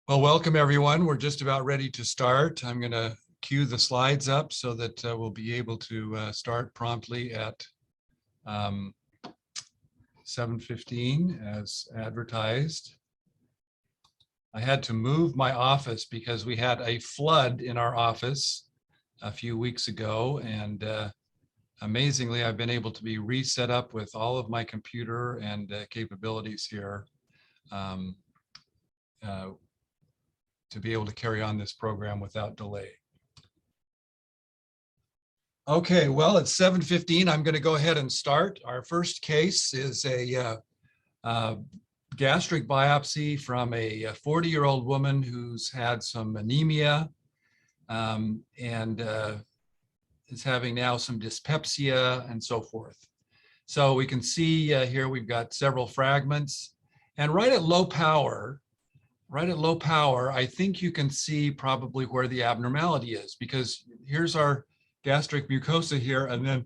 Well, welcome everyone. We're just about ready to start. I'm going to cue the slides up so that we'll be able to start promptly at 7:15 as advertised. I had to move my office because we had a flood in our office a few weeks ago, and amazingly, I've been able to be reset up with all of my computer and capabilities here. To be able to carry on this program without delay. Okay, well, it's 7:15. I'm going to go ahead and start. Our first case is a gastric biopsy from a 40-year-old woman who's had some anemia and is having now some dyspepsia and so forth. So we can see here we've got several fragments, and right at low power, I think you can see probably where the abnormality is, because here's our gastric mucosa here, and then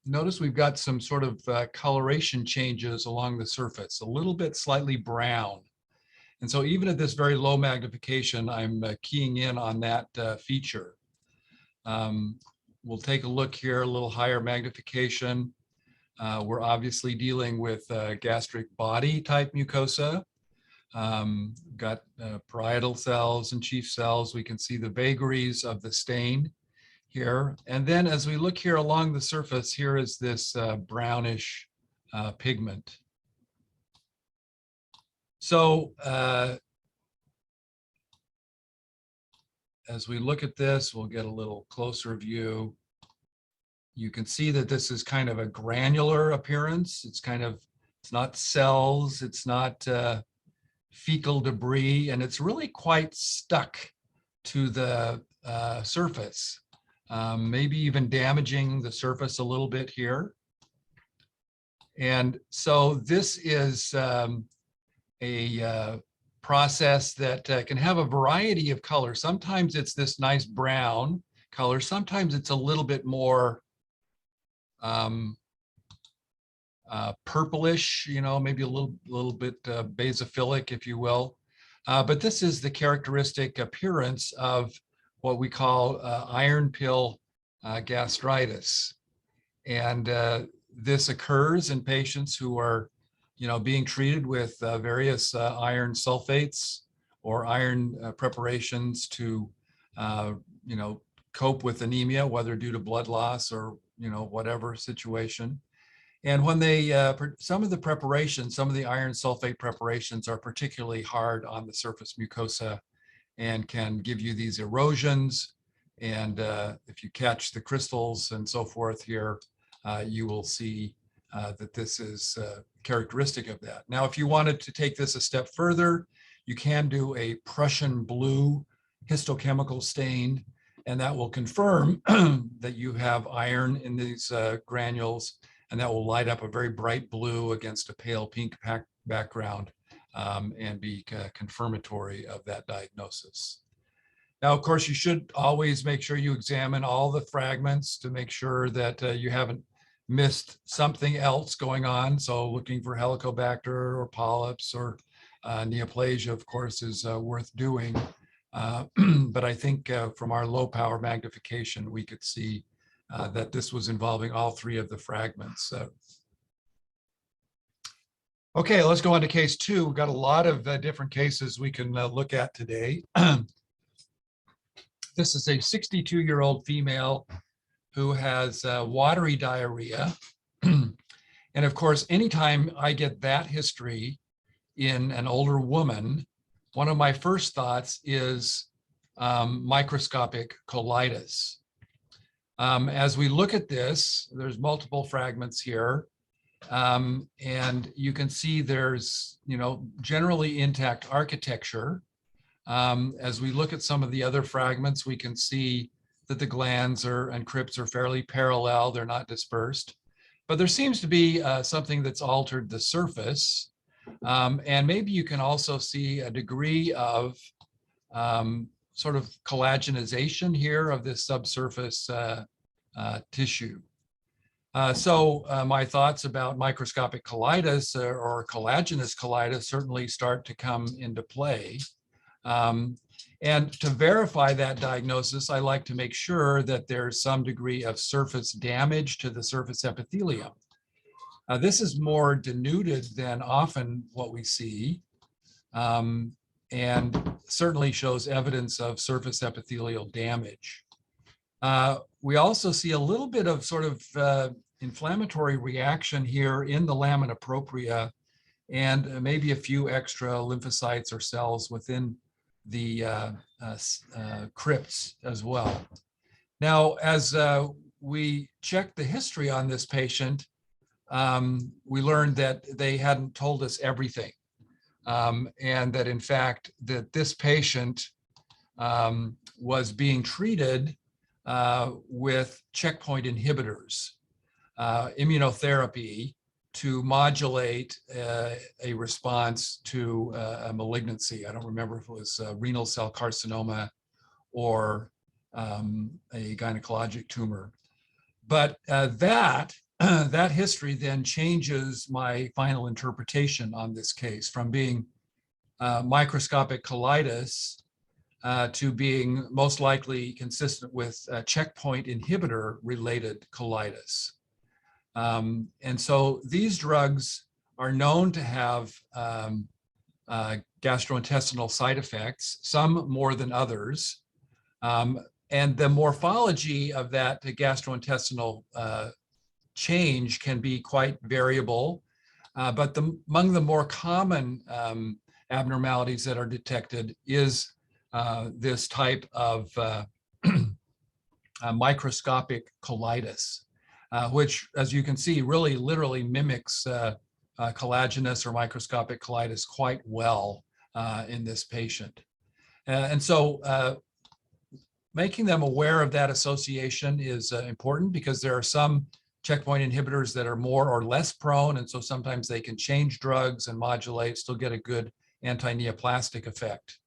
notice we've got some sort of coloration changes along the surface, a little bit slightly brown. And so even at this very low magnification, I'm keying in on that feature. We'll take a look here, a little higher magnification. We're obviously dealing with gastric body type mucosa. Got parietal cells and chief cells. We can see the vagaries of the stain here. And then as we look here along the surface, here is this brownish pigment. So as we look at this, we'll get a little closer view. You can see that this is kind of a granular appearance. It's not cells, it's not fecal debris, and it's really quite stuck to the surface, maybe even damaging the surface a little bit here. And so this is a process that can have a variety of colors. Sometimes it's this nice brown color, sometimes it's a little bit more purplish, maybe a little bit basophilic, if you will. But this is the characteristic appearance of what we call iron pill gastritis. And this occurs in patients who are, being treated with various iron sulfates or iron preparations to, cope with anemia, whether due to blood loss or, whatever situation. And when they, some of the iron sulfate preparations are particularly hard on the surface mucosa and can give you these erosions. And if you catch the crystals and so forth here, you will see that this is characteristic of that. Now, if you wanted to take this a step further, you can do a Prussian blue histochemical stain, and that will confirm that you have iron in these granules, and that will light up a very bright blue against a pale pink background and be confirmatory of that diagnosis. Now, of course, you should always make sure you examine all the fragments to make sure that you haven't missed something else going on. So looking for Helicobacter or polyps or neoplasia, of course, is worth doing. But I think from our low power magnification, we could see that this was involving all three of the fragments. Okay, let's go on to case 2. We've got a lot of different cases we can look at today. This is a 62-year-old female who has watery diarrhea. And of course, anytime I get that history in an older woman, one of my first thoughts is microscopic colitis. As we look at this, there's multiple fragments here, and you can see there's, generally intact architecture. As we look at some of the other fragments, we can see that the glands and crypts are fairly parallel, they're not dispersed. But there seems to be something that's altered the surface. And maybe you can also see a degree of sort of collagenization here of this subsurface tissue. So my thoughts about microscopic colitis or collagenous colitis certainly start to come into play. And to verify that diagnosis, I like to make sure that there's some degree of surface damage to the surface epithelium. This is more denuded than often what we see, and certainly shows evidence of surface epithelial damage. We also see a little bit of sort of inflammatory reaction here in the lamina propria, and maybe a few extra lymphocytes or cells within the crypts as well. Now, as we checked the history on this patient, we learned that they hadn't told us everything, and that in fact that this patient was being treated with checkpoint inhibitors, immunotherapy, to modulate a response to a malignancy. I don't remember if it was renal cell carcinoma or a gynecologic tumor. But that history then changes my final interpretation on this case from being microscopic colitis to being most likely consistent with checkpoint inhibitor related colitis. And so these drugs are known to have gastrointestinal side effects, some more than others. And the morphology of that gastrointestinal change can be quite variable. But among the more common abnormalities that are detected is this type of microscopic colitis. Which, as you can see, really literally mimics collagenous or microscopic colitis quite well in this patient. And so making them aware of that association is important, because there are some checkpoint inhibitors that are more or less prone, and so sometimes they can change drugs and modulate, still get a good anti-neoplastic effect.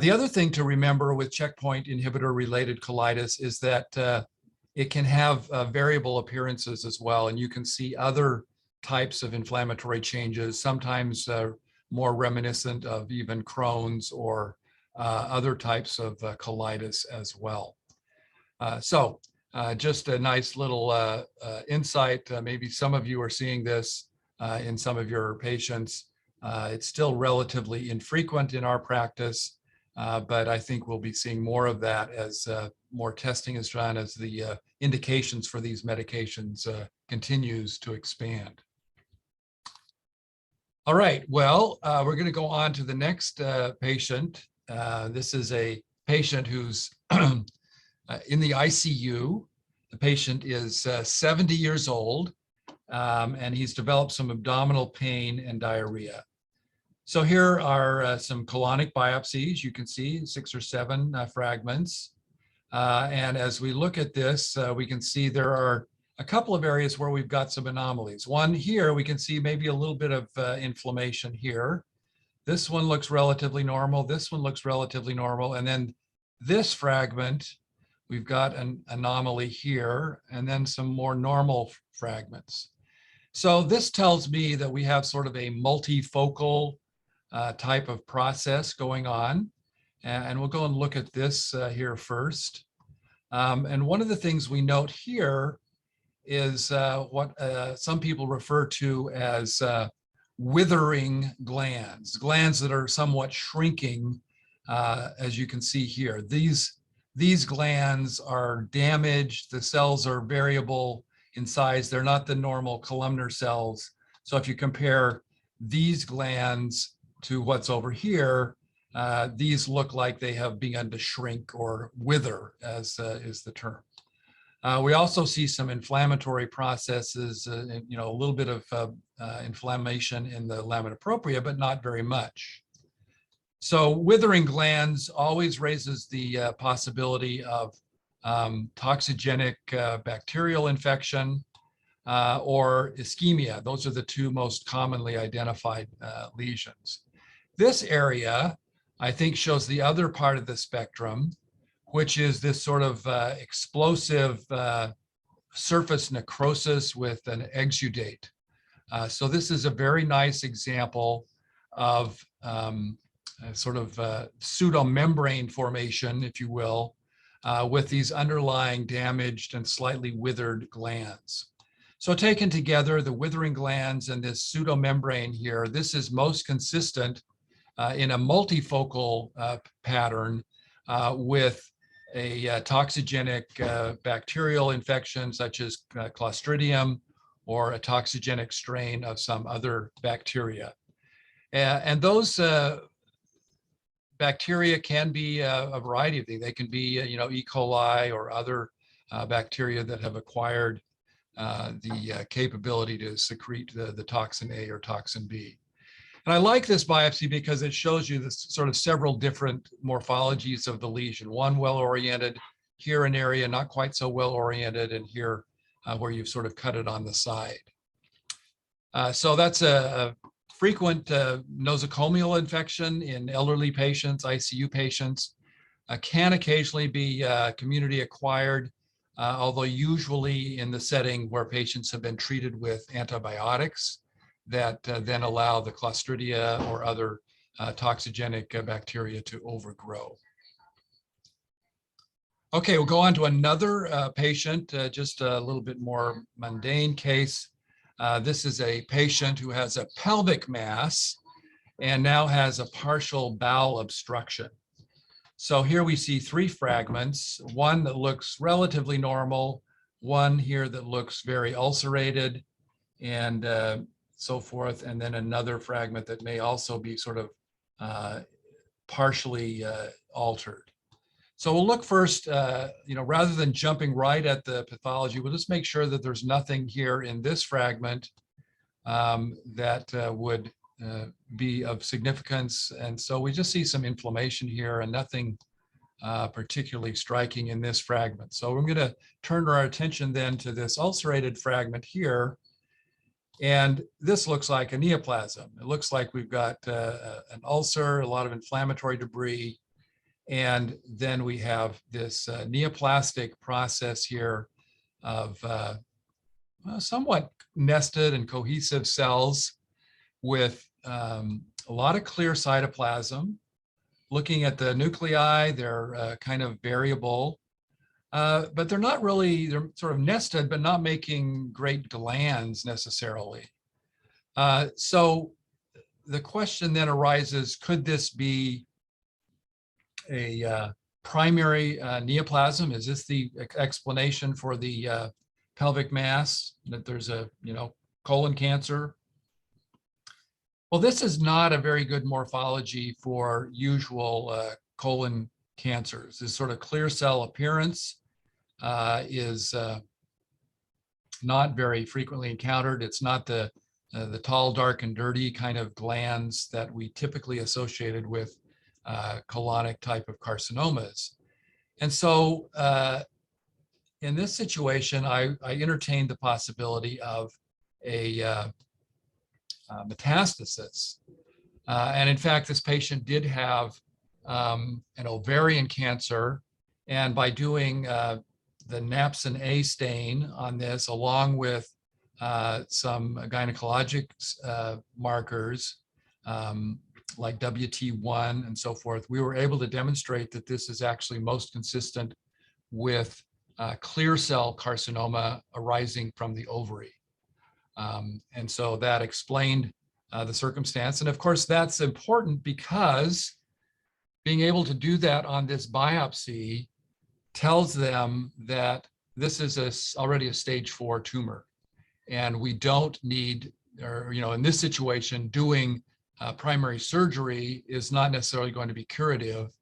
The other thing to remember with checkpoint inhibitor-related colitis is that it can have variable appearances as well, and you can see other types of inflammatory changes, sometimes more reminiscent of even Crohn's or other types of colitis as well. So just a nice little insight. Maybe some of you are seeing this in some of your patients. It's still relatively infrequent in our practice. But I think we'll be seeing more of that as more testing is done, as the indications for these medications continues to expand. All right, well, we're going to go on to the next patient. This is a patient who's in the ICU. The patient is 70 years old, and he's developed some abdominal pain and diarrhea. So here are some colonic biopsies. You can see 6 or 7 fragments. And as we look at this, we can see there are a couple of areas where we've got some anomalies. One here, we can see maybe a little bit of inflammation here. This one looks relatively normal. This one looks relatively normal. And then this fragment, we've got an anomaly here, and then some more normal fragments. So this tells me that we have sort of a multifocal type of process going on. And we'll go and look at this here first. And one of the things we note here is what some people refer to as withering glands, glands that are somewhat shrinking, as you can see here. These glands are damaged. The cells are variable in size. They're not the normal columnar cells. So if you compare these glands to what's over here, these look like they have begun to shrink or wither, as is the term. We also see some inflammatory processes, a little bit of inflammation in the lamina propria, but not very much. So withering glands always raises the possibility of toxigenic bacterial infection or ischemia. Those are the two most commonly identified lesions. This area, I think, shows the other part of the spectrum, which is this sort of explosive surface necrosis with an exudate. So this is a very nice example of a sort of pseudomembrane formation, if you will, with these underlying damaged and slightly withered glands. So taken together, the withering glands and this pseudomembrane here, this is most consistent in a multifocal pattern with a toxigenic bacterial infection such as Clostridium or a toxigenic strain of some other bacteria. And those bacteria can be a variety of things. They can be, E. coli or other bacteria that have acquired the capability to secrete the toxin A or toxin B. And I like this biopsy because it shows you this sort of several different morphologies of the lesion. One well-oriented, here an area not quite so well-oriented, and here where you've sort of cut it on the side. So that's a frequent nosocomial infection in elderly patients, ICU patients. Can occasionally be community acquired, although usually in the setting where patients have been treated with antibiotics that then allow the Clostridia or other toxigenic bacteria to overgrow. Okay, we'll go on to another patient, just a little bit more mundane case. This is a patient who has a pelvic mass and now has a partial bowel obstruction. So here we see three fragments, one that looks relatively normal, one here that looks very ulcerated, and so forth, and then another fragment that may also be sort of partially altered. So we'll look first, rather than jumping right at the pathology, we'll just make sure that there's nothing here in this fragment that would be of significance. And so we just see some inflammation here and nothing particularly striking in this fragment. So we're going to turn our attention then to this ulcerated fragment here. And this looks like a neoplasm. It looks like we've got an ulcer, a lot of inflammatory debris. And then we have this neoplastic process here of somewhat nested and cohesive cells with a lot of clear cytoplasm. Looking at the nuclei, they're kind of variable, but they're not really, they're sort of nested, but not making great glands necessarily. So the question then arises, could this be a primary neoplasm? Is this the explanation for the pelvic mass, that there's a, colon cancer? Well, this is not a very good morphology for usual colon cancers. This sort of clear cell appearance is not very frequently encountered. It's not the tall, dark, and dirty kind of glands that we typically associated with colonic type of carcinomas. And so in this situation, I entertained the possibility of a metastasis. And in fact, this patient did have an ovarian cancer. And by doing the napsin A stain on this, along with some gynecologic markers, like WT1 and so forth, we were able to demonstrate that this is actually most consistent with clear cell carcinoma arising from the ovary. And so that explained the circumstance. And of course, that's important because being able to do that on this biopsy tells them that this is already a stage 4 tumor. And we don't need, or in this situation, doing primary surgery is not necessarily going to be curative.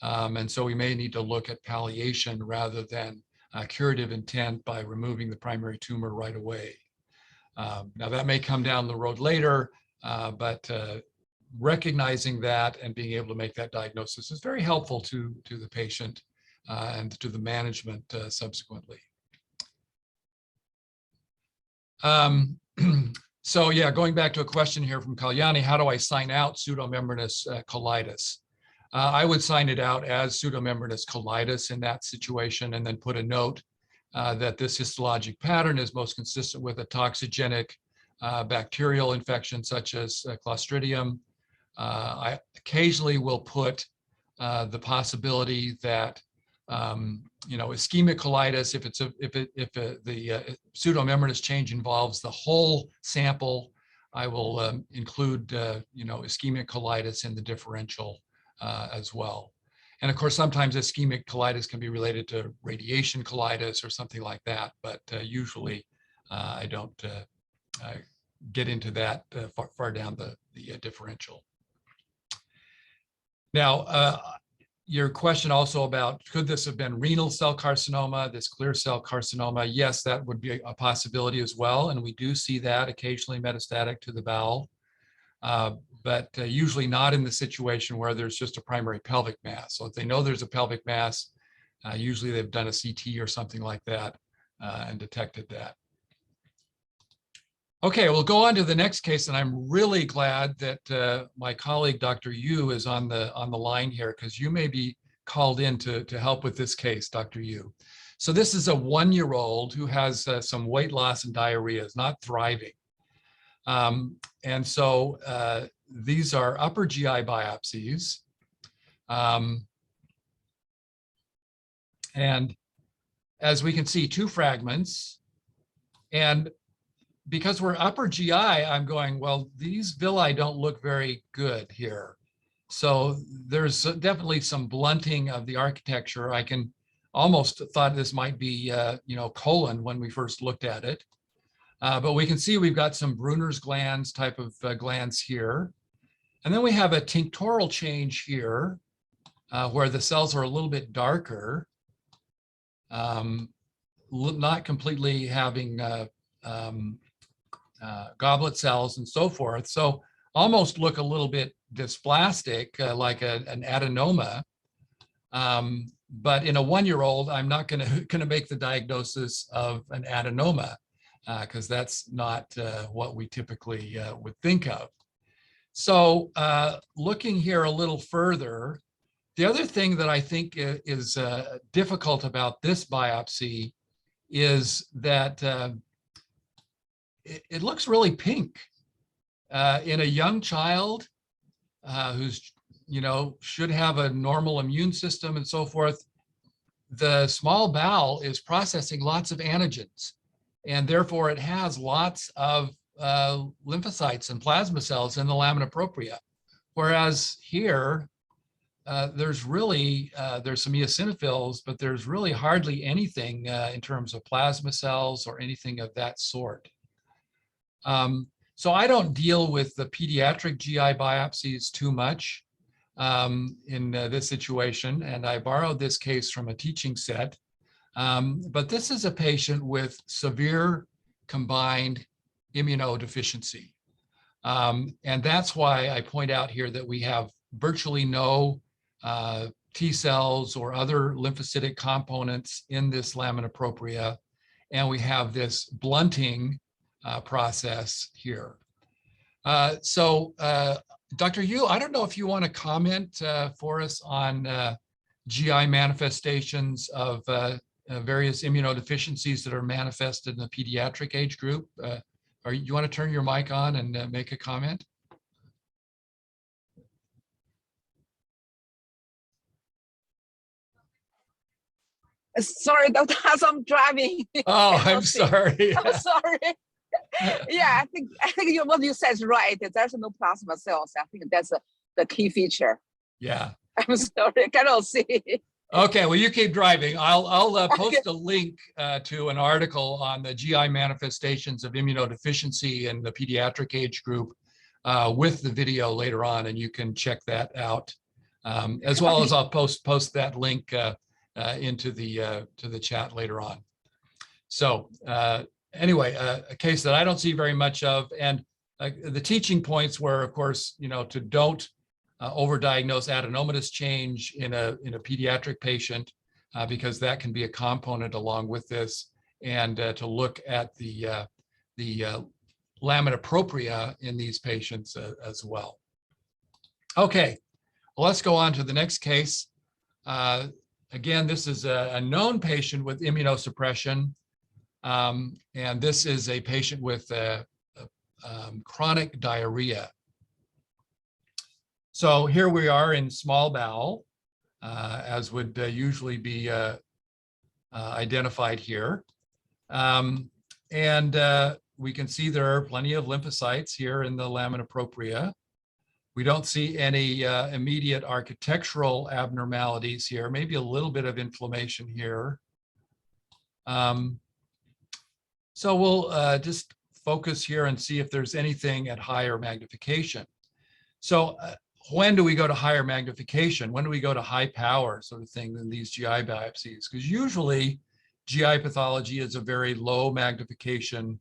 And so we may need to look at palliation rather than curative intent by removing the primary tumor right away. Now that may come down the road later, but recognizing that and being able to make that diagnosis is very helpful to the patient and to the management subsequently. So yeah, going back to a question here from Kalyani, how do I sign out pseudomembranous colitis? I would sign it out as pseudomembranous colitis in that situation, and then put a note that this histologic pattern is most consistent with a toxigenic bacterial infection such as Clostridium, I occasionally will put the possibility that ischemic colitis, if the pseudomembranous change involves the whole sample, I will include ischemic colitis in the differential as well. And of course, sometimes ischemic colitis can be related to radiation colitis or something like that, but usually I don't get into that far down the differential. Now, your question also about, could this have been renal cell carcinoma, this clear cell carcinoma? Yes, that would be a possibility as well. And we do see that occasionally metastatic to the bowel, but usually not in the situation where there's just a primary pelvic mass. So if they know there's a pelvic mass, usually they've done a CT or something like that and detected that. Okay, we'll go on to the next case, and I'm really glad that my colleague, Dr. Yu, is on the line here, because you may be called in to help with this case, Dr. Yu. So this is a 1-year-old who has some weight loss and diarrhea, is not thriving. And so these are upper GI biopsies. And as we can see, 2 fragments. And because we're upper GI, I'm going, well, these villi don't look very good here. So there's definitely some blunting of the architecture. I can almost thought this might be, colon when we first looked at it. But we can see we've got some Brunner's glands type of glands here. And then we have a tinctoral change here where the cells are a little bit darker, not completely having goblet cells and so forth. So almost look a little bit dysplastic, like an adenoma. But in a 1-year-old, I'm not gonna make the diagnosis of an adenoma because that's not what we typically would think of. So looking here a little further, the other thing that I think is difficult about this biopsy is that it looks really pink. In a young child who's, should have a normal immune system and so forth, the small bowel is processing lots of antigens, and therefore it has lots of lymphocytes and plasma cells in the lamina propria. Whereas here, there's really, there's some eosinophils, but there's really hardly anything in terms of plasma cells or anything of that sort. So I don't deal with the pediatric GI biopsies too much in this situation, and I borrowed this case from a teaching set. But this is a patient with severe combined immunodeficiency. And that's why I point out here that we have virtually no T cells or other lymphocytic components in this lamina propria, and we have this blunting process here. So Dr. Yu, I don't know if you want to comment for us on GI manifestations of various immunodeficiencies that are manifested in the pediatric age group. You want to turn your mic on and make a comment? Sorry, Dr. Haas, I'm driving. Oh, I'm sorry. I'm sorry. Yeah, I think what you said is right. There's no plasma cells. I think that's the key feature. Yeah. I'm sorry, I cannot see. Okay, well, you keep driving. I'll post a link to an article on the GI manifestations of immunodeficiency in the pediatric age group with the video later on, and you can check that out. As well as I'll post that link into the chat later on. So anyway, a case that I don't see very much of, and the teaching points were, of course, to don't overdiagnose adenomatous change in a pediatric patient because that can be a component along with this, and to look at the lamina propria in these patients as well. Okay, well, let's go on to the next case. Again, this is a known patient with immunosuppression, and this is a patient with chronic diarrhea. So here we are in small bowel, as would usually be identified here. And we can see there are plenty of lymphocytes here in the lamina propria. We don't see any immediate architectural abnormalities here, maybe a little bit of inflammation here. So we'll just focus here and see if there's anything at higher magnification. So when do we go to higher magnification? When do we go to high power sort of thing in these GI biopsies? Because usually GI pathology is a very low magnification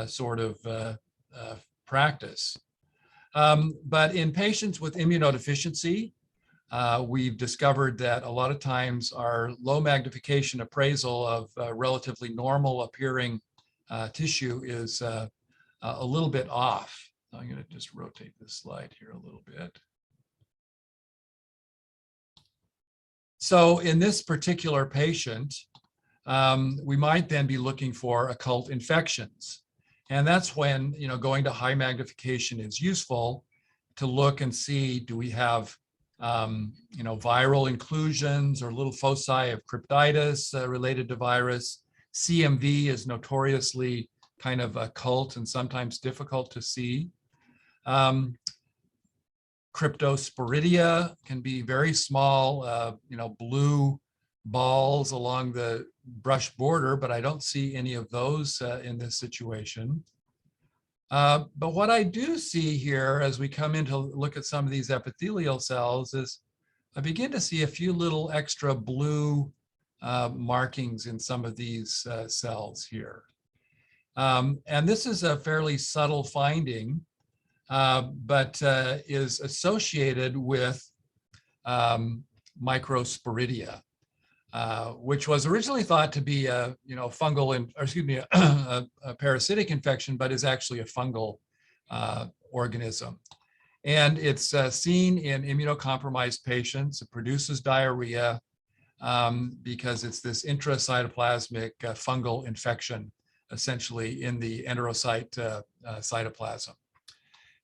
sort of practice. But in patients with immunodeficiency, we've discovered that a lot of times our low magnification appraisal of relatively normal appearing tissue is a little bit off. I'm going to just rotate this slide here a little bit. So in this particular patient, we might then be looking for occult infections. And that's when, going to high magnification is useful to look and see, do we have, viral inclusions or little foci of cryptitis related to virus. CMV is notoriously kind of occult and sometimes difficult to see. Cryptosporidia can be very small, blue balls along the brush border, but I don't see any of those in this situation. But what I do see here as we come in to look at some of these epithelial cells is I begin to see a few little extra blue markings in some of these cells here. And this is a fairly subtle finding, but is associated with microsporidia. Which was originally thought to be a a parasitic infection, but is actually a fungal organism. And it's seen in immunocompromised patients. It produces diarrhea because it's this intracytoplasmic fungal infection, essentially in the enterocyte cytoplasm.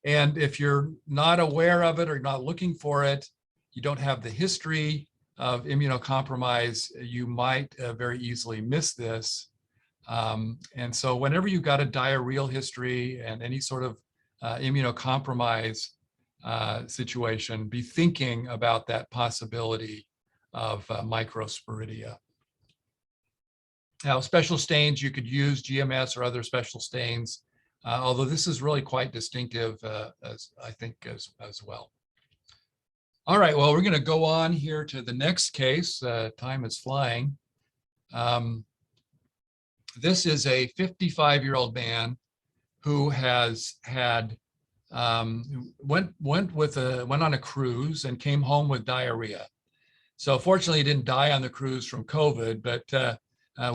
And if you're not aware of it or not looking for it, you don't have the history of immunocompromise, you might very easily miss this. And so whenever you've got a diarrheal history and any sort of immunocompromise situation, be thinking about that possibility of microsporidia. Now, special stains, you could use GMS or other special stains, although this is really quite distinctive, as I think, as well. All right, well, we're going to go on here to the next case. Time is flying. This is a 55-year-old man who has had went on a cruise and came home with diarrhea. So fortunately, he didn't die on the cruise from COVID, but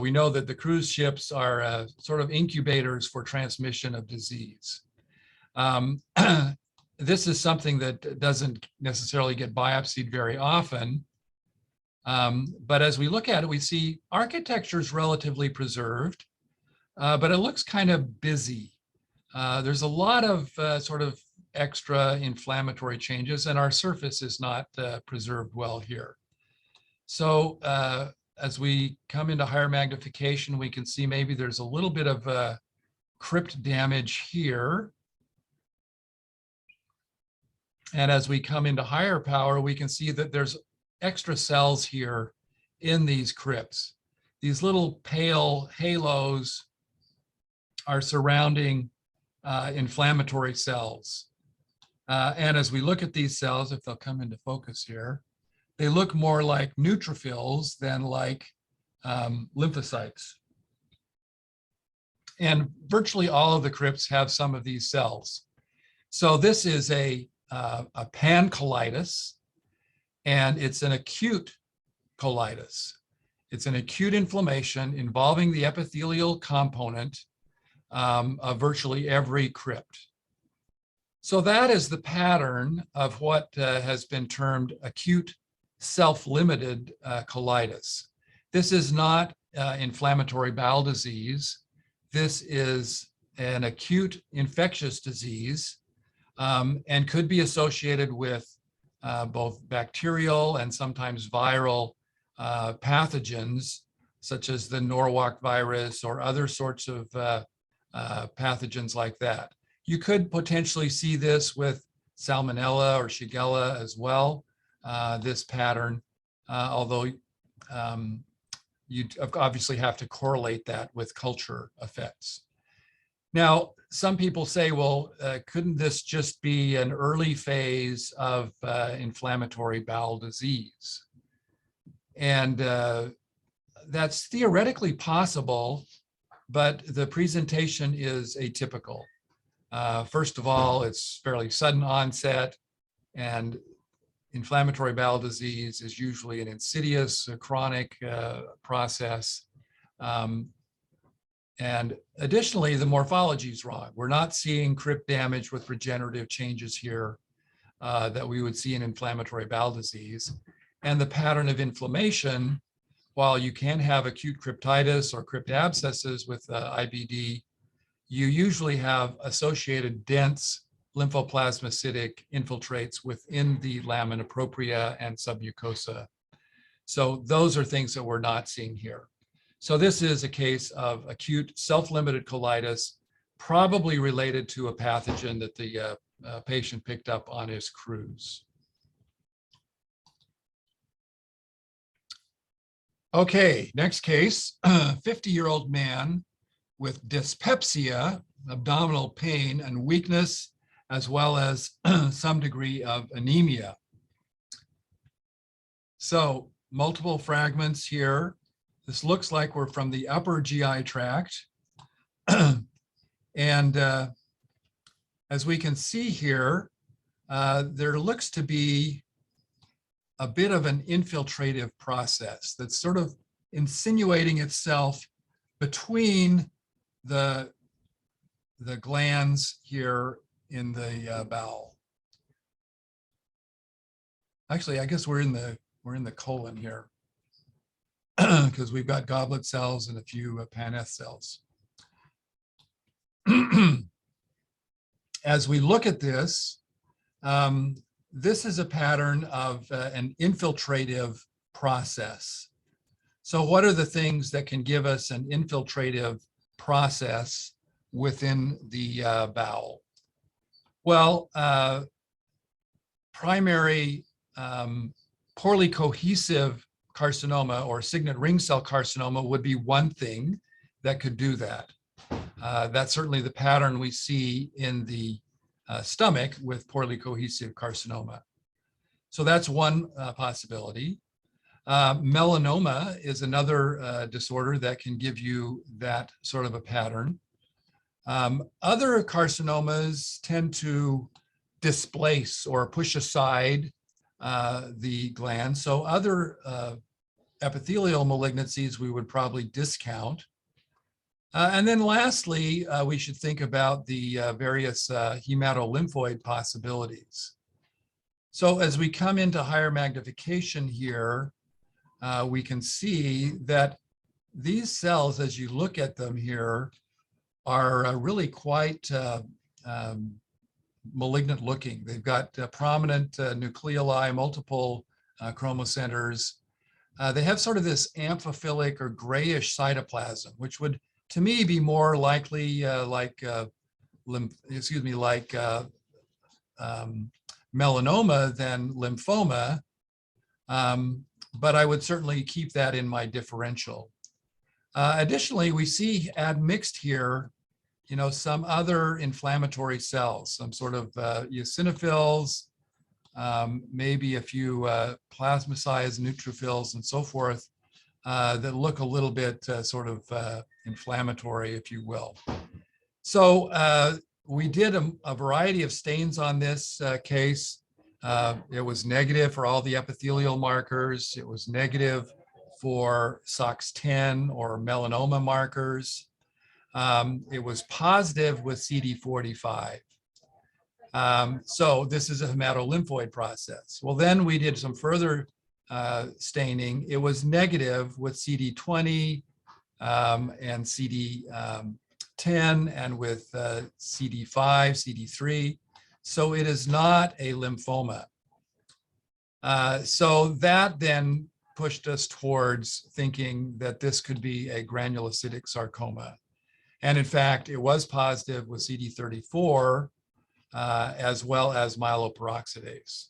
we know that the cruise ships are sort of incubators for transmission of disease. This is something that doesn't necessarily get biopsied very often. But as we look at it, we see architecture is relatively preserved, but it looks kind of busy. There's a lot of sort of extra inflammatory changes, and our surface is not preserved well here. So as we come into higher magnification, we can see maybe there's a little bit of crypt damage here. And as we come into higher power, we can see that there's extra cells here in these crypts. These little pale halos are surrounding inflammatory cells. And as we look at these cells, if they'll come into focus here, they look more like neutrophils than like lymphocytes. And virtually all of the crypts have some of these cells. So this is a pancalitis, and it's an acute colitis. It's an acute inflammation involving the epithelial component of virtually every crypt. So that is the pattern of what has been termed acute self-limited colitis. This is not inflammatory bowel disease. This is an acute infectious disease and could be associated with both bacterial and sometimes viral pathogens, such as the Norwalk virus or other sorts of pathogens like that. You could potentially see this with Salmonella or Shigella as well, this pattern, although you obviously have to correlate that with culture effects. Now, some people say, well, couldn't this just be an early phase of inflammatory bowel disease? And that's theoretically possible, but the presentation is atypical. First of all, it's fairly sudden onset, and inflammatory bowel disease is usually an insidious, chronic process. And additionally, the morphology is wrong. We're not seeing crypt damage with regenerative changes here that we would see in inflammatory bowel disease. And the pattern of inflammation, while you can have acute cryptitis or crypt abscesses with IBD, you usually have associated dense lymphoplasmacytic infiltrates within the lamina propria and submucosa. So those are things that we're not seeing here. So this is a case of acute self-limited colitis, probably related to a pathogen that the patient picked up on his cruise. Okay, next case, 50-year-old man with dyspepsia, abdominal pain and weakness, as well as some degree of anemia. So multiple fragments here. This looks like we're from the upper GI tract. And as we can see here, there looks to be a bit of an infiltrative process that's sort of insinuating itself between the glands here in the bowel. Actually, I guess we're in the colon here because we've got goblet cells and a few Paneth cells. As we look at this, this is a pattern of an infiltrative process. So what are the things that can give us an infiltrative process within the bowel? Well, primary poorly cohesive carcinoma or signet ring cell carcinoma would be one thing that could do that. That's certainly the pattern we see in the stomach with poorly cohesive carcinoma. So that's one possibility. Melanoma is another disorder that can give you that sort of a pattern. Other carcinomas tend to displace or push aside the gland. So other epithelial malignancies we would probably discount. And then lastly, we should think about the various hematolymphoid possibilities. So as we come into higher magnification here, we can see that these cells, as you look at them here, are really quite malignant looking. They've got prominent nucleoli, multiple chromocenters. They have sort of this amphiphilic or grayish cytoplasm, which would, to me, be more likely like melanoma than lymphoma. But I would certainly keep that in my differential. Additionally, we see admixed here, some other inflammatory cells, some sort of eosinophils, maybe a few plasmacytes, neutrophils, and so forth, that look a little bit sort of inflammatory, if you will. So we did a variety of stains on this case. It was negative for all the epithelial markers. It was negative for SOX10 or melanoma markers. It was positive with CD45. So this is a hematolymphoid process. Well, then we did some further staining. It was negative with CD20 and CD10 and with CD5, CD3. So it is not a lymphoma. So that then pushed us towards thinking that this could be a granulocytic sarcoma. And in fact, it was positive with CD34 as well as myeloperoxidase.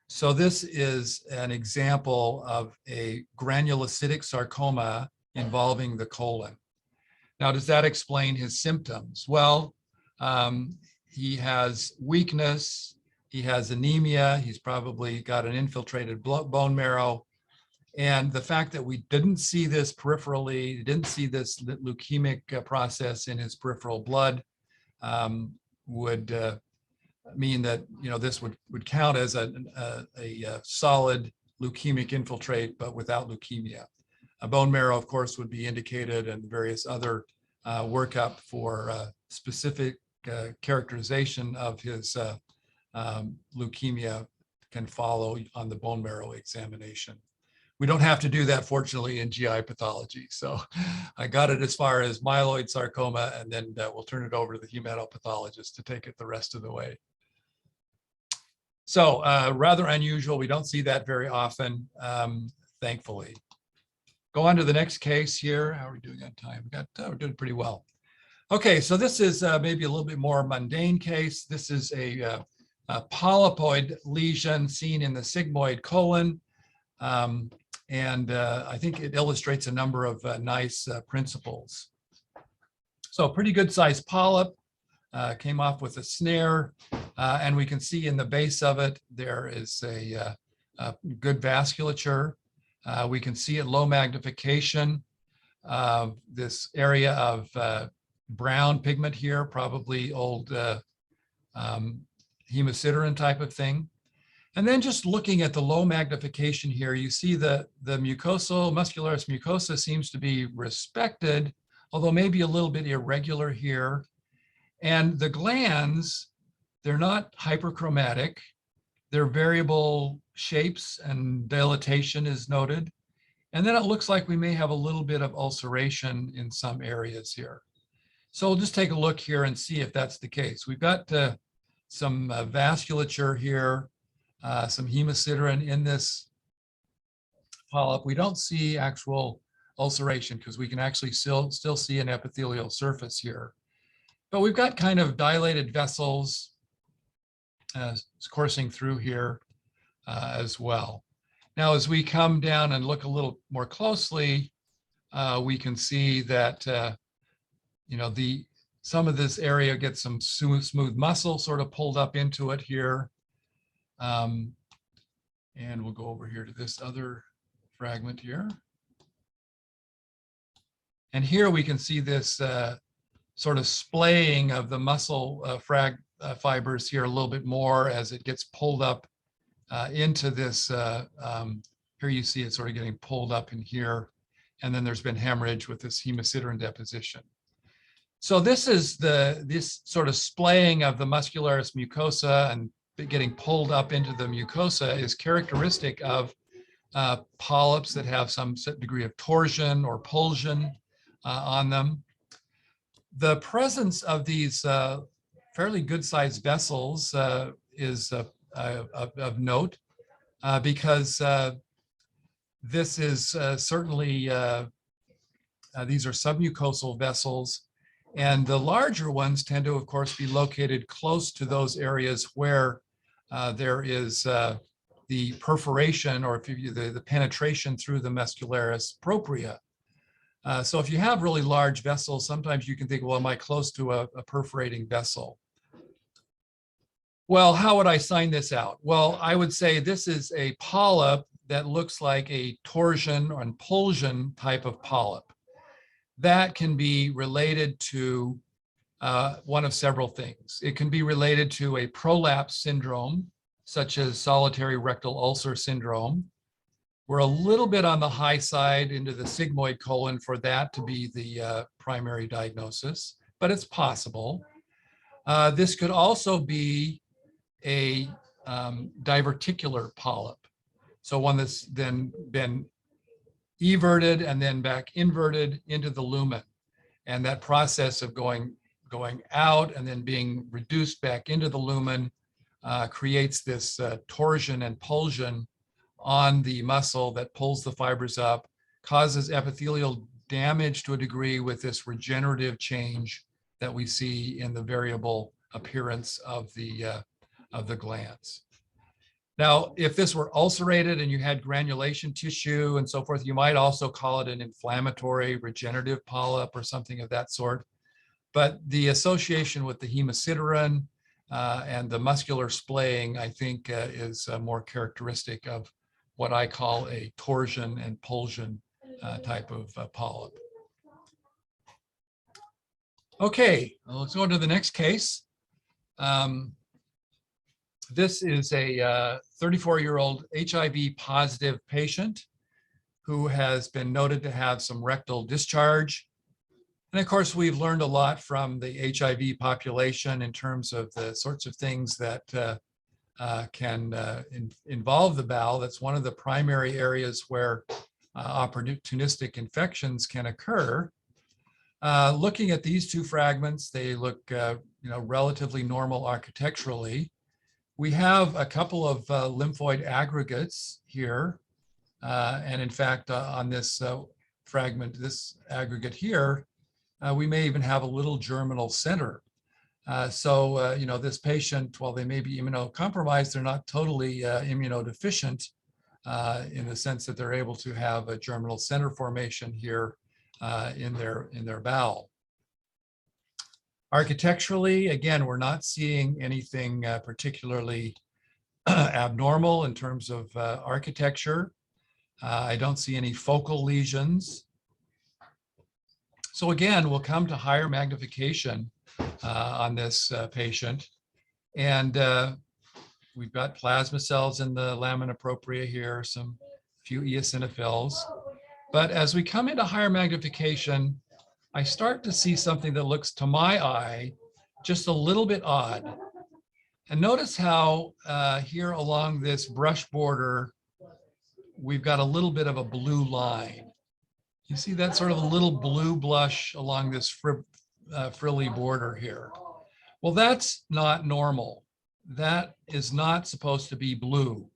So this is an example of a granulocytic sarcoma involving the colon. Now, does that explain his symptoms? Well, he has weakness, he has anemia, he's probably got an infiltrated bone marrow. And the fact that we didn't see this peripherally, didn't see this leukemic process in his peripheral blood would mean that, you know, this would count as a solid leukemic infiltrate, but without leukemia. A bone marrow, of course, would be indicated, and various other workup for specific characterization of his leukemia can follow on the bone marrow examination. We don't have to do that, fortunately, in GI pathology. So I got it as far as myeloid sarcoma, and then we'll turn it over to the hematopathologist to take it the rest of the way. So rather unusual. We don't see that very often, thankfully. Go on to the next case here. How are we doing on time? We're doing pretty well. Okay, so this is maybe a little bit more mundane case. This is a polyploid lesion seen in the sigmoid colon. I think it illustrates a number of nice principles. So pretty good sized polyp, came off with a snare, and we can see in the base of it, there is a good vasculature. We can see at low magnification, this area of brown pigment here, probably old hemosiderin type of thing. And then just looking at the low magnification here, you see the mucosal, muscularis mucosa seems to be respected, although maybe a little bit irregular here. And the glands, they're not hyperchromatic. They're variable shapes and dilatation is noted. And then it looks like we may have a little bit of ulceration in some areas here. So we'll just take a look here and see if that's the case. We've got some vasculature here. Some hemosiderin in this polyp. We don't see actual ulceration because we can actually still see an epithelial surface here. But we've got kind of dilated vessels coursing through here as well. Now, as we come down and look a little more closely, we can see that you know, some of this area gets some smooth muscle sort of pulled up into it here. And we'll go over here to this other fragment here. And here we can see this sort of splaying of the muscle fibers here a little bit more as it gets pulled up into this. Here you see it sort of getting pulled up in here. And then there's been hemorrhage with this hemosiderin deposition. So this is this sort of splaying of the muscularis mucosa and getting pulled up into the mucosa is characteristic of polyps that have some degree of torsion or pulsion on them. The presence of these fairly good-sized vessels is of note because this is certainly, these are submucosal vessels, and the larger ones tend to, of course, be located close to those areas where there is the perforation, or if you, the penetration through the muscularis propria. So if you have really large vessels, sometimes you can think, well, am I close to a perforating vessel? Well, how would I sign this out? Well, I would say this is a polyp that looks like a torsion or pulsion type of polyp. That can be related to one of several things. It can be related to a prolapse syndrome, such as solitary rectal ulcer syndrome. We're a little bit on the high side into the sigmoid colon for that to be the primary diagnosis, but it's possible. This could also be a diverticular polyp. So one that's then been everted and then back inverted into the lumen. And that process of going out and then being reduced back into the lumen creates this torsion and pulsion on the muscle that pulls the fibers up, causes epithelial damage to a degree with this regenerative change that we see in the variable appearance of the glands. Now, if this were ulcerated and you had granulation tissue and so forth, you might also call it an inflammatory regenerative polyp or something of that sort. But the association with the hemosiderin and the muscular splaying, I think, is more characteristic of what I call a torsion and pulsion type of polyp. Okay, let's go on to the next case. This is a 34-year-old HIV positive patient who has been noted to have some rectal discharge. And of course, we've learned a lot from the HIV population in terms of the sorts of things that can involve the bowel. That's one of the primary areas where opportunistic infections can occur. Looking at these two fragments, they look relatively normal architecturally. We have a couple of lymphoid aggregates here. And in fact, on this fragment, this aggregate here, we may even have a little germinal center. So this patient, while they may be immunocompromised, they're not totally immunodeficient in the sense that they're able to have a germinal center formation here in their bowel. Architecturally, again, we're not seeing anything particularly abnormal in terms of architecture. I don't see any focal lesions. So again, we'll come to higher magnification on this patient. And we've got plasma cells in the lamina propria here, few eosinophils. But as we come into higher magnification, I start to see something that looks, to my eye, just a little bit odd. And notice how here along this brush border, we've got a little bit of a blue line. You see that sort of a little blue blush along this frilly border here. Well, that's not normal. That is not supposed to be blue.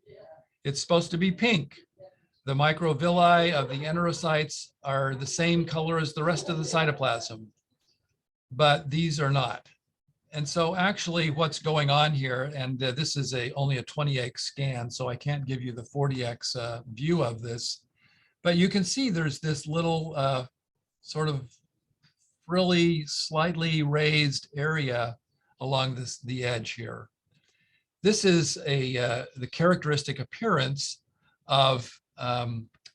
It's supposed to be pink. The microvilli of the enterocytes are the same color as the rest of the cytoplasm, but these are not. And so actually what's going on here, and this is only a 20x scan, so I can't give you the 40x view of this, but you can see there's this little sort of frilly, slightly raised area along the edge here. This is the characteristic appearance of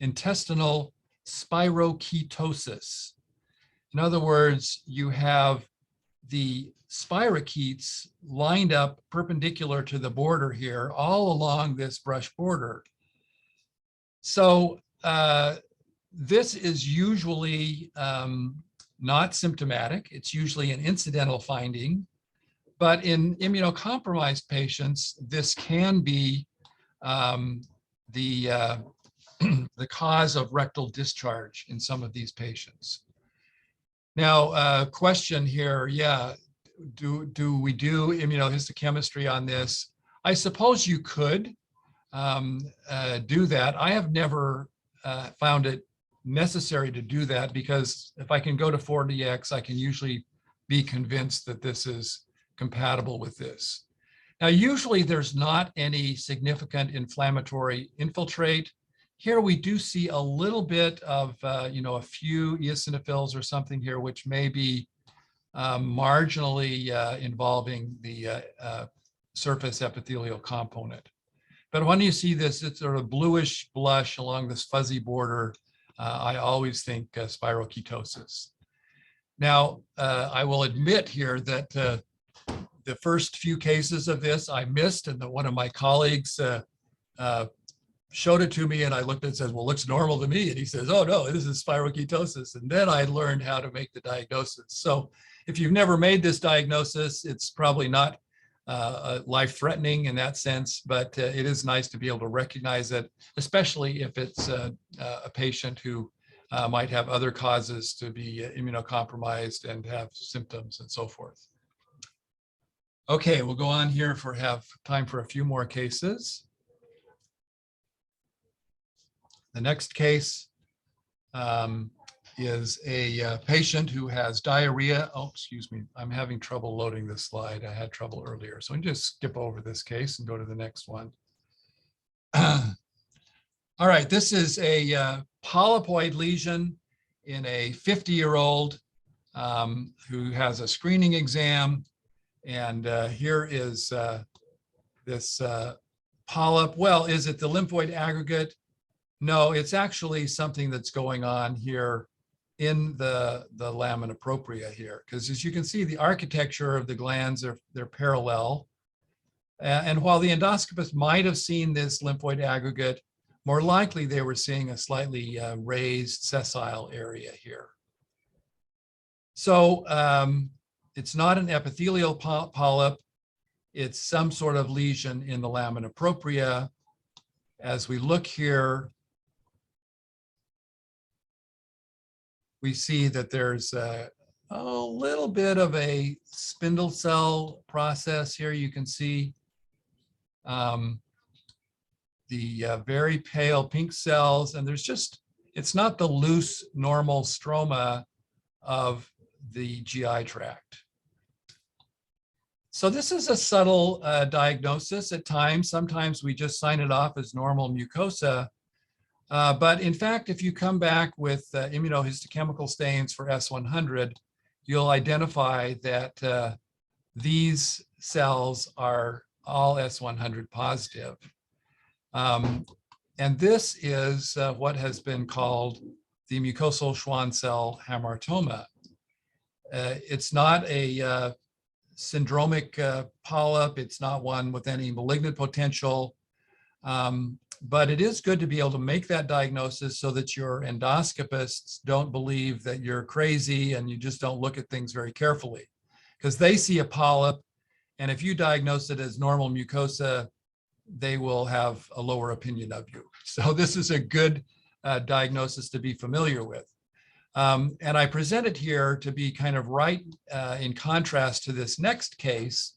intestinal spiroketosis. In other words, you have the spirochetes lined up perpendicular to the border here, all along this brush border. So this is usually not symptomatic. It's usually an incidental finding. But in immunocompromised patients, this can be the cause of rectal discharge in some of these patients. Now, question here, do we do immunohistochemistry on this? I suppose you could do that. I have never found it necessary to do that because if I can go to 4DX, I can usually be convinced that this is compatible with this. Now, usually there's not any significant inflammatory infiltrate. Here we do see a little bit of, a few eosinophils or something here, which may be marginally involving the surface epithelial component. But when you see this, it's sort of bluish blush along this fuzzy border, I always think spiroketosis. Now, I will admit here that the first few cases of this I missed, and one of my colleagues showed it to me, and I looked and said, well, looks normal to me. And he says, oh no, this is spiroketosis. And then I learned how to make the diagnosis. So if you've never made this diagnosis, it's probably not life-threatening in that sense, but it is nice to be able to recognize it, especially if it's a patient who might have other causes to be immunocompromised and have symptoms and so forth. Okay, we'll go on here have time for a few more cases. The next case is a patient who has diarrhea. Oh, excuse me. I'm having trouble loading this slide. I had trouble earlier. So I'm just skip over this case and go to the next one. All right, this is a polyploid lesion in a 50-year-old who has a screening exam. And here is this polyp. Well, is it the lymphoid aggregate? No, it's actually something that's going on here in the lamina propria here, because as you can see, the architecture of the glands they're parallel. And while the endoscopist might have seen this lymphoid aggregate, more likely they were seeing a slightly raised sessile area here. So it's not an epithelial polyp. It's some sort of lesion in the lamina propria. As we look here, we see that there's a little bit of a spindle cell process here. You can see the very pale pink cells, and there's just, it's not the loose normal stroma of the GI tract. So this is a subtle diagnosis at times. Sometimes we just sign it off as normal mucosa. But in fact, if you come back with immunohistochemical stains for S100, you'll identify that these cells are all S100 positive. And this is what has been called the mucosal Schwann cell hamartoma. It's not a syndromic polyp. It's not one with any malignant potential. But it is good to be able to make that diagnosis so that your endoscopists don't believe that you're crazy and you just don't look at things very carefully, because they see a polyp, and if you diagnose it as normal mucosa, they will have a lower opinion of you. So this is a good diagnosis to be familiar with. And I present it here to be kind of right in contrast to this next case,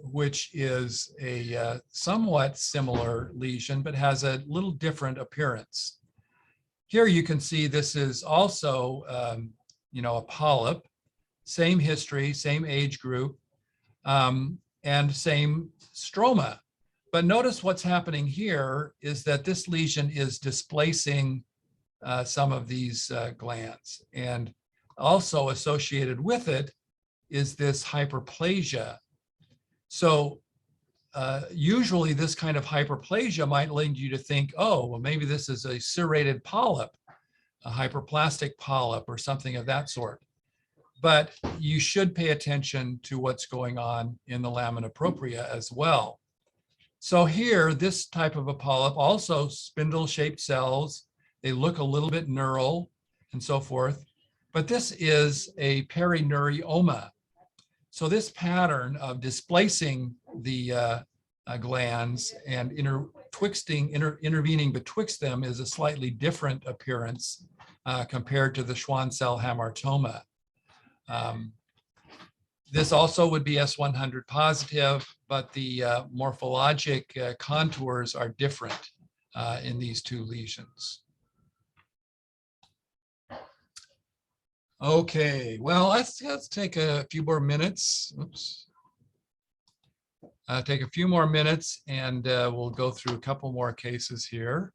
which is a somewhat similar lesion, but has a little different appearance. Here you can see this is also, a polyp, same history, same age group, and same stroma. But notice what's happening here is that this lesion is displacing some of these glands. And also associated with it is this hyperplasia. So usually this kind of hyperplasia might lead you to think, oh, well, maybe this is a serrated polyp, a hyperplastic polyp or something of that sort. But you should pay attention to what's going on in the lamina propria as well. So here, this type of a polyp, also spindle-shaped cells, they look a little bit neural and so forth, but this is a perineurioma. So this pattern of displacing the glands and intervening betwixt them is a slightly different appearance compared to the Schwann cell hamartoma. This also would be S100 positive, but the morphologic contours are different in these two lesions. Okay, well, let's take a few more minutes. Oops. Take a few more minutes and we'll go through a couple more cases here.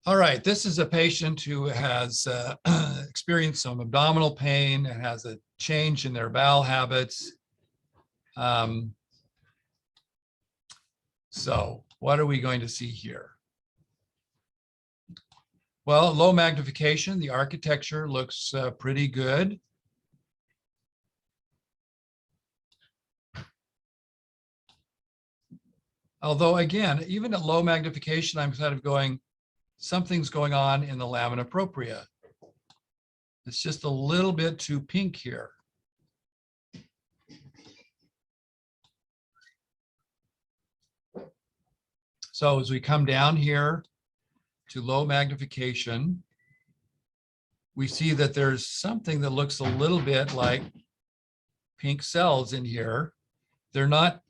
All right, this is a patient who has experienced some abdominal pain and has a change in their bowel habits. So what are we going to see here? Well, low magnification, the architecture looks pretty good. Although again, even at low magnification, I'm kind of going, something's going on in the lamina propria. It's just a little bit too pink here. So as we come down here to low magnification, we see that there's something that looks a little bit like pink cells in here. They're not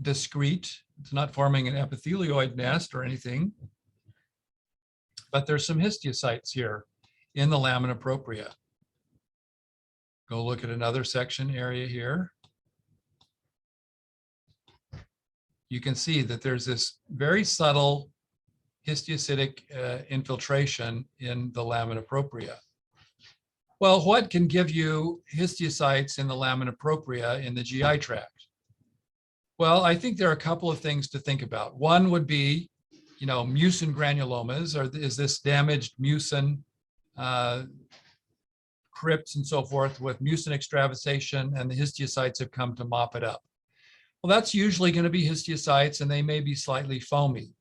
discrete. It's not forming an epithelioid nest or anything, but there's some histiocytes here in the lamina propria. Go look at another section area here. You can see that there's this very subtle histiocytic infiltration in the lamina propria. Well, what can give you histiocytes in the lamina propria in the GI tract? Well, I think there are a couple of things to think about. One would be, mucin granulomas, or is this damaged mucin crypts and so forth with mucin extravasation, and the histiocytes have come to mop it up. Well, that's usually going to be histiocytes, and they may be slightly foamy.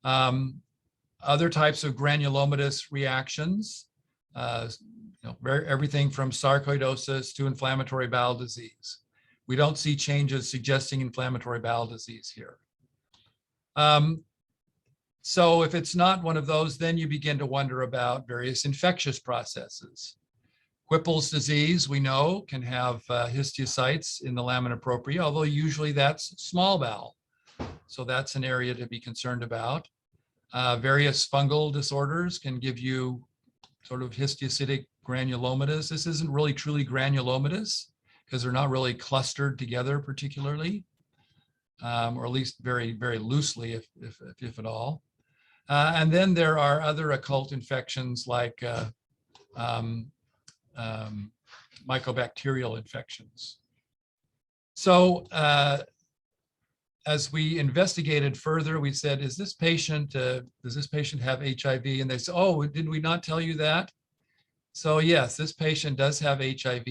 Other types of granulomatous reactions, everything from sarcoidosis to inflammatory bowel disease. We don't see changes suggesting inflammatory bowel disease here. So if it's not one of those, then you begin to wonder about various infectious processes. Whipple's disease, we know, can have histiocytes in the lamina propria, although usually that's small bowel. So that's an area to be concerned about. Various fungal disorders can give you sort of histiocytic granulomatous. This isn't really truly granulomatous because they're not really clustered together particularly, or at least very, very loosely, if at all. And then there are other occult infections like mycobacterial infections. So as we investigated further, we said, does this patient have HIV? And they said, oh, did we not tell you that? So yes, this patient does have HIV,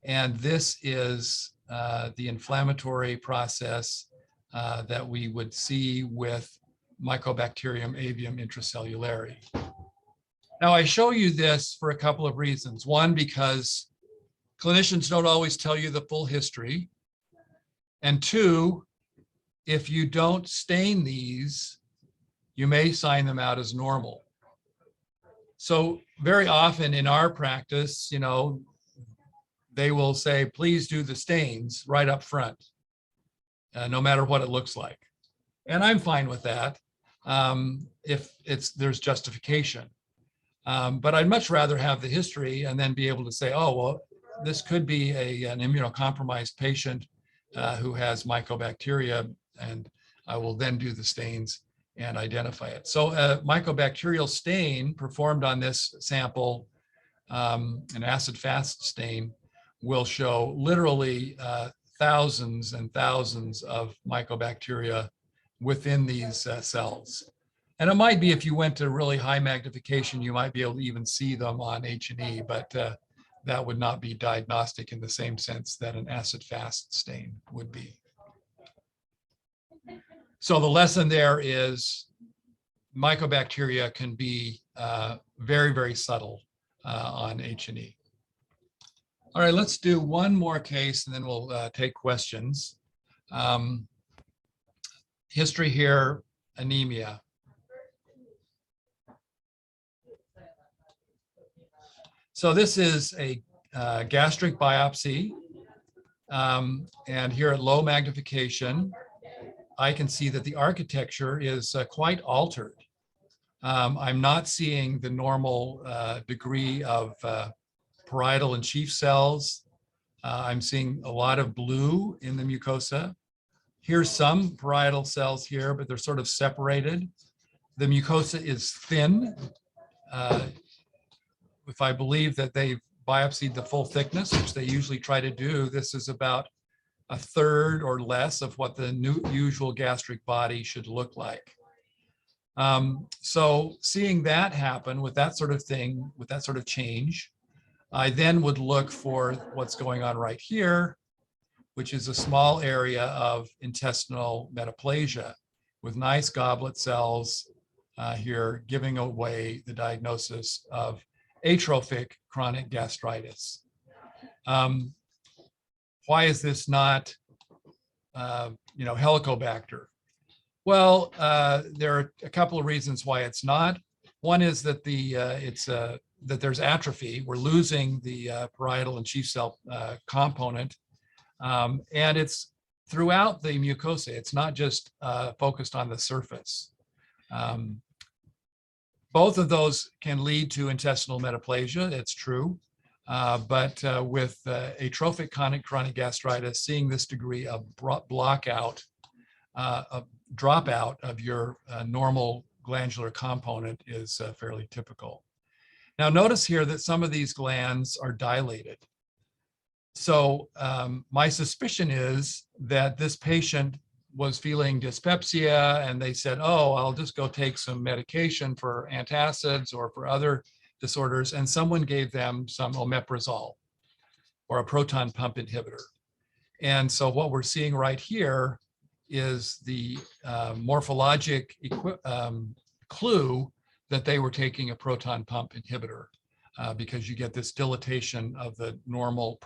and this is the inflammatory process that we would see with Mycobacterium avium intracellulare. Now, I show you this for a couple of reasons. One, because clinicians don't always tell you the full history. And two, if you don't stain these, you may sign them out as normal. So very often in our practice, they will say, please do the stains right up front, no matter what it looks like. And I'm fine with that if there's justification. But I'd much rather have the history and then be able to say, oh, well, this could be an immunocompromised patient who has mycobacteria, and I will then do the stains and identify it. So a mycobacterial stain performed on this sample, an acid-fast stain, will show literally thousands and thousands of mycobacteria within these cells. And it might be if you went to really high magnification, you might be able to even see them on H&E, but that would not be diagnostic in the same sense that an acid-fast stain would be. So the lesson there is mycobacteria can be very, very subtle on H&E. All right, let's do one more case and then we'll take questions. History here, anemia. So this is a gastric biopsy. And here at low magnification, I can see that the architecture is quite altered. I'm not seeing the normal degree of parietal and chief cells. I'm seeing a lot of blue in the mucosa. Here's some parietal cells here, but they're sort of separated. The mucosa is thin. If I believe that they've biopsied the full thickness, which they usually try to do, this is about a third or less of what the usual gastric body should look like. So seeing that happen with that sort of thing, with that sort of change, I then would look for what's going on right here, which is a small area of intestinal metaplasia with nice goblet cells here, giving away the diagnosis of atrophic chronic gastritis. Why is this not, Helicobacter? Well, there are a couple of reasons why it's not. One is that that there's atrophy. We're losing the parietal and chief cell component, and it's throughout the mucosa. It's not just focused on the surface. Both of those can lead to intestinal metaplasia, it's true. But with atrophic chronic gastritis, seeing this degree of dropout of your normal glandular component is fairly typical. Now notice here that some of these glands are dilated. So my suspicion is that this patient was feeling dyspepsia and they said, oh, I'll just go take some medication for antacids or for other disorders, and someone gave them some omeprazole or a proton pump inhibitor. And so what we're seeing right here is the morphologic clue that they were taking a proton pump inhibitor because you get this dilatation of the normal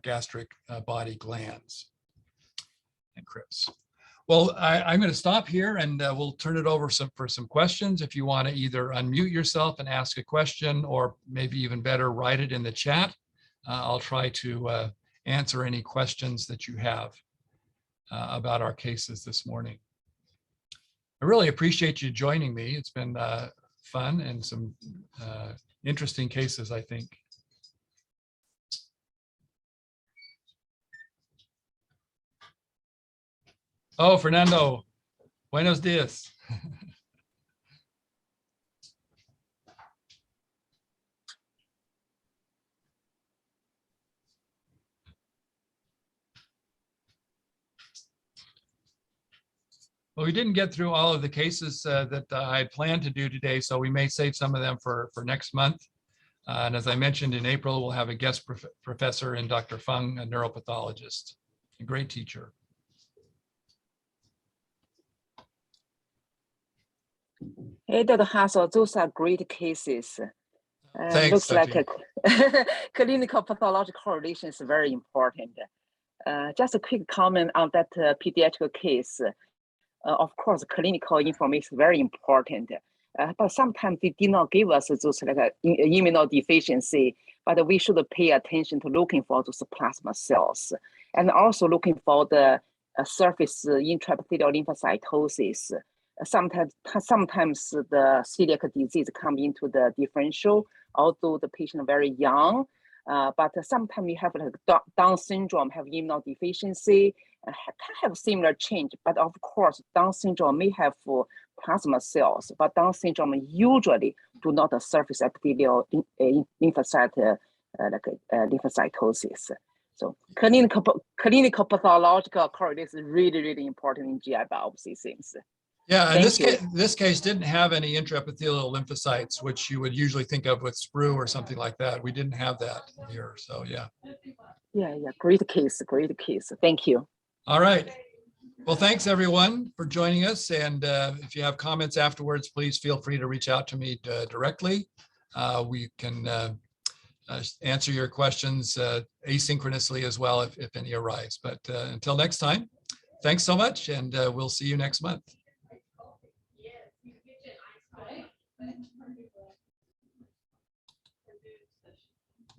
gastric body glands and crypts. Well, I'm going to stop here and we'll turn it over for some questions. If you want to either unmute yourself and ask a question, or maybe even better, write it in the chat. I'll try to answer any questions that you have about our cases this morning. I really appreciate you joining me. It's been fun and some interesting cases, I think. Oh, Fernando, buenos dias. Well, we didn't get through all of the cases that I had planned to do today, so we may save some of them for next month. And as I mentioned, in April, we'll have a guest professor in Dr. Feng, a neuropathologist, a great teacher. Hey, Dr. Hassel, those are great cases. Thanks, looks Sati. like a clinical pathological correlation is very important. Just a quick comment on that pediatric case. Of course, clinical information is very important, but sometimes they did not give us those like immunodeficiency, but we should pay attention to looking for those plasma cells and also looking for the surface intraepithelial lymphocytosis. Sometimes the celiac disease come into the differential, although the patient is very young, but sometimes you have like Down syndrome, have immunodeficiency, have similar change, but of course, Down syndrome may have plasma cells, but Down syndrome usually do not surface epithelial lymphocyte, lymphocytosis. So clinical pathological correlation is really, really important in GI biopsy things. Yeah, and this case didn't have any intraepithelial lymphocytes, which you would usually think of with sprue or something like that. We didn't have that here, so yeah. Yeah, great case, great case. Thank you. All right. Well, thanks everyone for joining us. And if you have comments afterwards, please feel free to reach out to me directly. We can answer your questions asynchronously as well if any arise. But until next time, thanks so much, and we'll see you next month.